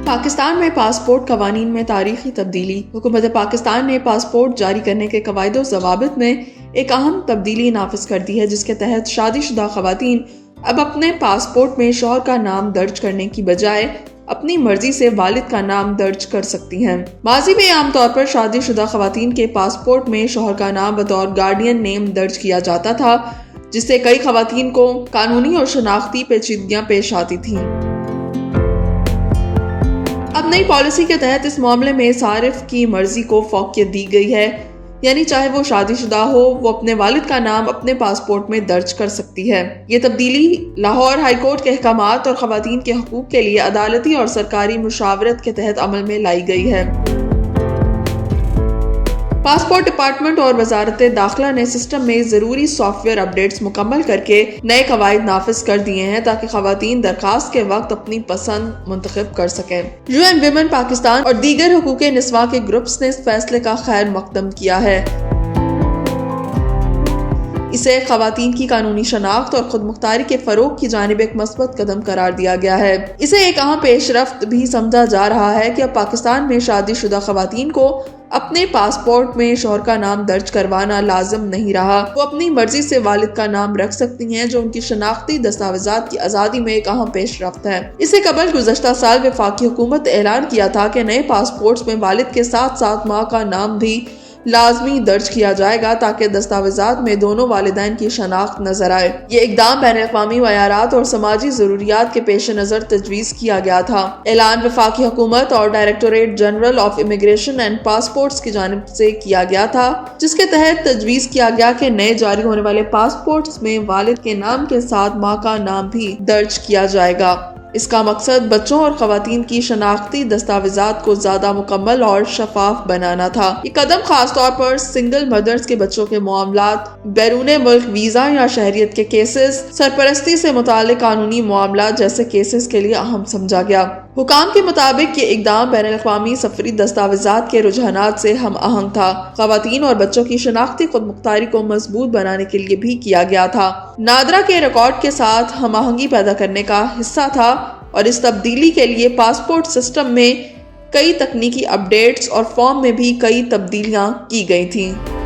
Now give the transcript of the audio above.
پاکستان میں پاسپورٹ قوانین میں تاریخی تبدیلی۔ حکومت پاکستان نے پاسپورٹ جاری کرنے کے قواعد و ضوابط میں ایک اہم تبدیلی نافذ کر دی ہے، جس کے تحت شادی شدہ خواتین اب اپنے پاسپورٹ میں شوہر کا نام درج کرنے کی بجائے اپنی مرضی سے والد کا نام درج کر سکتی ہیں۔ ماضی میں عام طور پر شادی شدہ خواتین کے پاسپورٹ میں شوہر کا نام بطور گارڈین نیم درج کیا جاتا تھا، جس سے کئی خواتین کو قانونی اور شناختی پیچیدگیاں پیش آتی تھیں۔ اب نئی پالیسی کے تحت اس معاملے میں صارف کی مرضی کو فوقیت دی گئی ہے، یعنی چاہے وہ شادی شدہ ہو، وہ اپنے والد کا نام اپنے پاسپورٹ میں درج کر سکتی ہے۔ یہ تبدیلی لاہور ہائی کورٹ کے احکامات اور خواتین کے حقوق کے لیے عدالتی اور سرکاری مشاورت کے تحت عمل میں لائی گئی ہے۔ پاسپورٹ ڈپارٹمنٹ اور وزارت داخلہ نے سسٹم میں ضروری سافٹ ویئر اپڈیٹس مکمل کر کے نئے قواعد نافذ کر دیے ہیں تاکہ خواتین درخواست کے وقت اپنی پسند منتخب کر سکیں۔ UN ویمن پاکستان اور دیگر حقوق نسواں کے گروپس نے اس فیصلے کا خیر مقدم کیا ہے۔ اسے خواتین کی قانونی شناخت اور خود مختاری کے فروغ کی جانب ایک مثبت قدم قرار دیا گیا ہے۔ اسے ایک اہم پیش رفت بھی سمجھا جا رہا ہے کہ اب پاکستان میں شادی شدہ خواتین کو اپنے پاسپورٹ میں شوہر کا نام درج کروانا لازم نہیں رہا۔ وہ اپنی مرضی سے والد کا نام رکھ سکتی ہیں، جو ان کی شناختی دستاویزات کی آزادی میں ایک اہم پیش رفت ہے۔ اس سے قبل گزشتہ سال وفاقی حکومت نے اعلان کیا تھا کہ نئے پاسپورٹس میں والد کے ساتھ ساتھ ماں کا نام بھی لازمی درج کیا جائے گا تاکہ دستاویزات میں دونوں والدین کی شناخت نظر آئے۔ یہ اقدام بین الاقوامی معیارات اور سماجی ضروریات کے پیش نظر تجویز کیا گیا تھا۔ اعلان وفاقی حکومت اور directorate general of immigration and passports کی جانب سے کیا گیا تھا، جس کے تحت تجویز کیا گیا کہ نئے جاری ہونے والے پاسپورٹس میں والد کے نام کے ساتھ ماں کا نام بھی درج کیا جائے گا۔ اس کا مقصد بچوں اور خواتین کی شناختی دستاویزات کو زیادہ مکمل اور شفاف بنانا تھا۔ یہ قدم خاص طور پر سنگل مدرز کے بچوں کے معاملات، بیرون ملک ویزا یا شہریت کے کیسز، سرپرستی سے متعلق قانونی معاملات جیسے کیسز کے لیے اہم سمجھا گیا۔ حکام کے مطابق یہ اقدام بین الاقوامی سفری دستاویزات کے رجحانات سے ہم آہنگ تھا۔ خواتین اور بچوں کی شناختی خود مختاری کو مضبوط بنانے کے لیے بھی کیا گیا تھا۔ نادرا کے ریکارڈ کے ساتھ ہم آہنگی پیدا کرنے کا حصہ تھا اور اس تبدیلی کے لیے پاسپورٹ سسٹم میں کئی تکنیکی اپ ڈیٹس اور فارم میں بھی کئی تبدیلیاں کی گئی تھیں۔